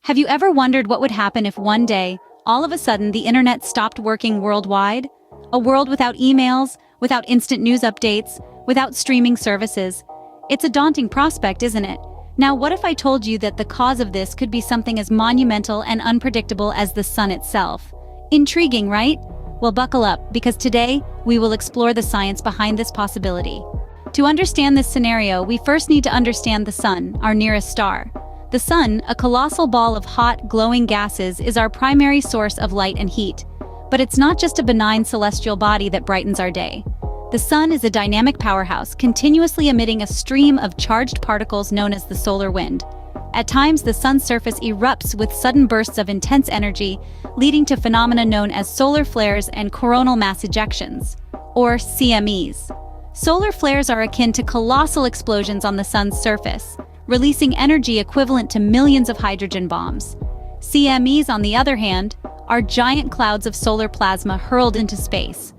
Have you ever wondered what would happen if one day, all of a sudden, the internet stopped working worldwide? A world without emails, without instant news updates, without streaming services. It's a daunting prospect, isn't it? Now, what if I told you that the cause of this could be something as monumental and unpredictable as the sun itself? Intriguing, right? Well, buckle up, because today, we will explore the science behind this possibility. To understand this scenario, we first need to understand the sun, our nearest star. The sun, a colossal ball of hot, glowing gases, is our primary source of light and heat. But it's not just a benign celestial body that brightens our day. The sun is a dynamic powerhouse, continuously emitting a stream of charged particles known as the solar wind. At times, the sun's surface erupts with sudden bursts of intense energy, leading to phenomena known as solar flares and coronal mass ejections, or CMEs. Solar flares are akin to colossal explosions on the sun's surface, releasing energy equivalent to millions of hydrogen bombs. CMEs, on the other hand, are giant clouds of solar plasma hurled into space.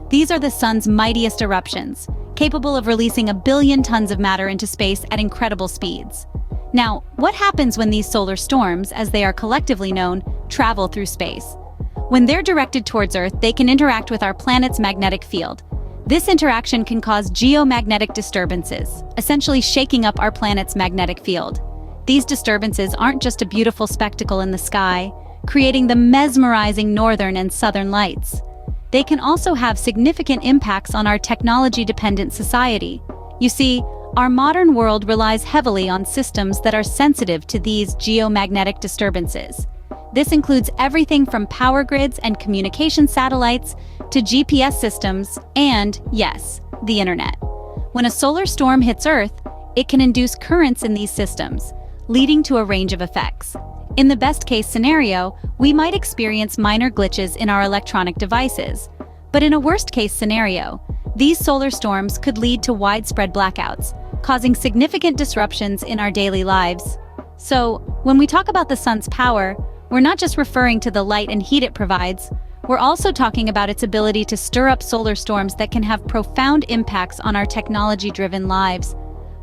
These are the sun's mightiest eruptions, capable of releasing 1 billion tons of matter into space at incredible speeds. Now, what happens when these solar storms, as they are collectively known, travel through space? When they're directed towards Earth, they can interact with our planet's magnetic field. This interaction can cause geomagnetic disturbances, essentially shaking up our planet's magnetic field. These disturbances aren't just a beautiful spectacle in the sky, creating the mesmerizing northern and southern lights. They can also have significant impacts on our technology-dependent society. You see, our modern world relies heavily on systems that are sensitive to these geomagnetic disturbances. This includes everything from power grids and communication satellites to GPS systems and, yes, the internet. When a solar storm hits Earth, it can induce currents in these systems, leading to a range of effects. In the best-case scenario, we might experience minor glitches in our electronic devices. But in a worst-case scenario, these solar storms could lead to widespread blackouts, causing significant disruptions in our daily lives. So, when we talk about the sun's power, we're not just referring to the light and heat it provides, we're also talking about its ability to stir up solar storms that can have profound impacts on our technology-driven lives.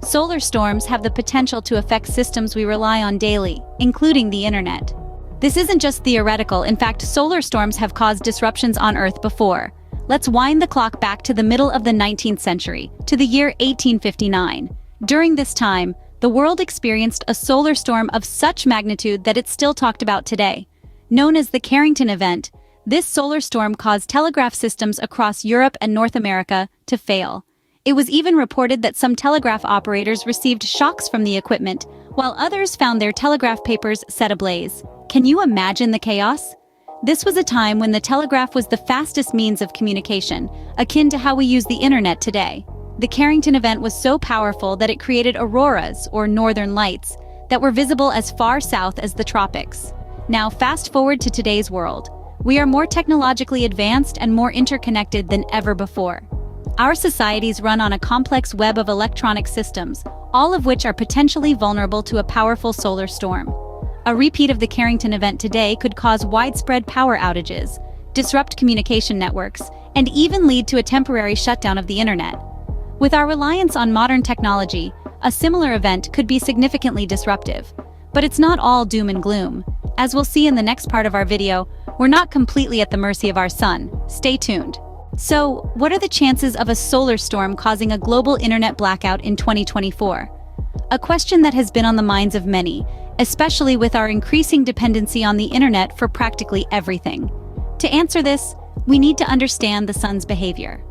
Solar storms have the potential to affect systems we rely on daily, including the internet. This isn't just theoretical. In fact, solar storms have caused disruptions on Earth before. Let's wind the clock back to the middle of the 19th century, to the year 1859. During this time, the world experienced a solar storm of such magnitude that it's still talked about today. Known as the Carrington Event, this solar storm caused telegraph systems across Europe and North America to fail. It was even reported that some telegraph operators received shocks from the equipment, while others found their telegraph papers set ablaze. Can you imagine the chaos? This was a time when the telegraph was the fastest means of communication, akin to how we use the internet today. The Carrington Event was so powerful that it created auroras, or northern lights, that were visible as far south as the tropics. Now, fast forward to today's world. We are more technologically advanced and more interconnected than ever before. Our societies run on a complex web of electronic systems, all of which are potentially vulnerable to a powerful solar storm. A repeat of the Carrington Event today could cause widespread power outages, disrupt communication networks, and even lead to a temporary shutdown of the internet. With our reliance on modern technology, a similar event could be significantly disruptive. But it's not all doom and gloom. As we'll see in the next part of our video, we're not completely at the mercy of our sun. Stay tuned. So, what are the chances of a solar storm causing a global internet blackout in 2024? A question that has been on the minds of many, especially with our increasing dependency on the internet for practically everything. To answer this, we need to understand the sun's behavior.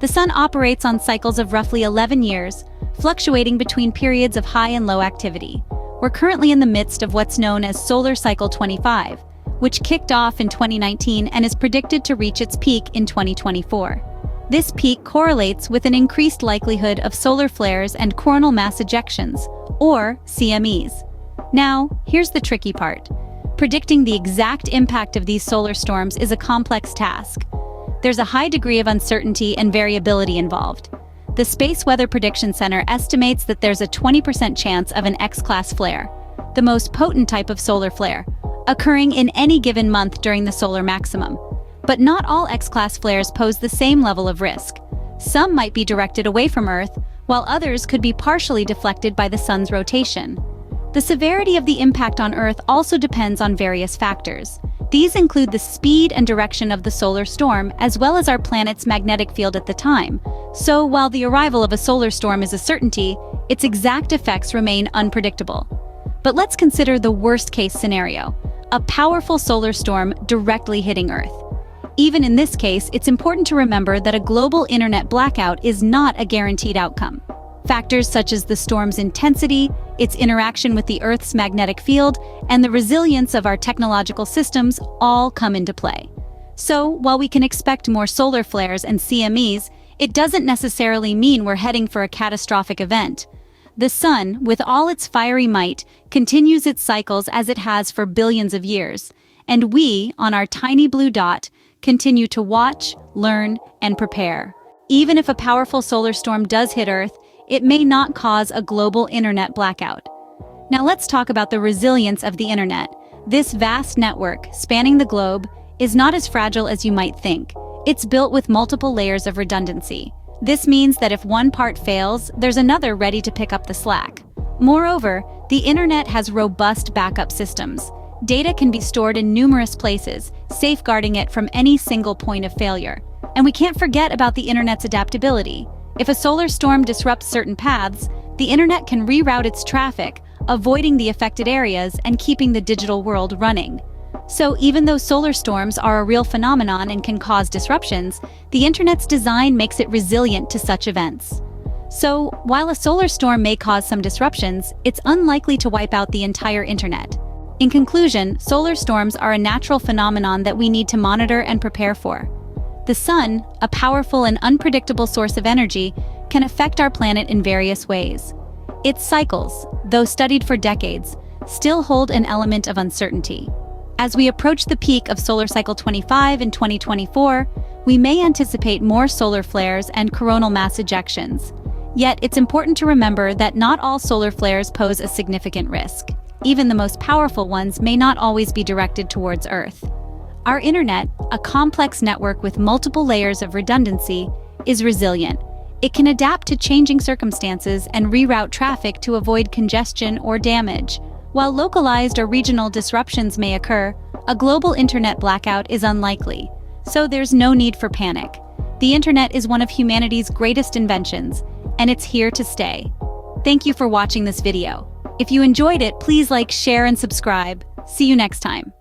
The sun operates on cycles of roughly 11 years, fluctuating between periods of high and low activity. We're currently in the midst of what's known as Solar Cycle 25, which kicked off in 2019 and is predicted to reach its peak in 2024. This peak correlates with an increased likelihood of solar flares and coronal mass ejections, or CMEs. Now, here's the tricky part. Predicting the exact impact of these solar storms is a complex task. There's a high degree of uncertainty and variability involved. The Space Weather Prediction Center estimates that there's a 20% chance of an X-class flare, the most potent type of solar flare, occurring in any given month during the solar maximum. But not all X-class flares pose the same level of risk. Some might be directed away from Earth, while others could be partially deflected by the sun's rotation. The severity of the impact on Earth also depends on various factors. These include the speed and direction of the solar storm, as well as our planet's magnetic field at the time. So, while the arrival of a solar storm is a certainty, its exact effects remain unpredictable. But let's consider the worst-case scenario: a powerful solar storm directly hitting Earth. Even in this case, it's important to remember that a global internet blackout is not a guaranteed outcome. Factors such as the storm's intensity, its interaction with the Earth's magnetic field, and the resilience of our technological systems all come into play. So, while we can expect more solar flares and CMEs, it doesn't necessarily mean we're heading for a catastrophic event. The sun, with all its fiery might, continues its cycles as it has for billions of years. And we, on our tiny blue dot, continue to watch, learn, and prepare. Even if a powerful solar storm does hit Earth, it may not cause a global internet blackout. Now let's talk about the resilience of the internet. This vast network, spanning the globe, is not as fragile as you might think. It's built with multiple layers of redundancy. This means that if one part fails, there's another ready to pick up the slack. Moreover, the internet has robust backup systems. Data can be stored in numerous places, safeguarding it from any single point of failure. And we can't forget about the internet's adaptability. If a solar storm disrupts certain paths, the internet can reroute its traffic, avoiding the affected areas and keeping the digital world running. So even though solar storms are a real phenomenon and can cause disruptions, the internet's design makes it resilient to such events. So, while a solar storm may cause some disruptions, it's unlikely to wipe out the entire internet. In conclusion, solar storms are a natural phenomenon that we need to monitor and prepare for. The sun, a powerful and unpredictable source of energy, can affect our planet in various ways. Its cycles, though studied for decades, still hold an element of uncertainty. As we approach the peak of solar cycle 25 in 2024, we may anticipate more solar flares and coronal mass ejections. Yet, it's important to remember that not all solar flares pose a significant risk. Even the most powerful ones may not always be directed towards Earth. Our internet, a complex network with multiple layers of redundancy, is resilient. It can adapt to changing circumstances and reroute traffic to avoid congestion or damage. While localized or regional disruptions may occur, a global internet blackout is unlikely, so there's no need for panic. The internet is one of humanity's greatest inventions, and it's here to stay. Thank you for watching this video. If you enjoyed it, please like, share, and subscribe. See you next time.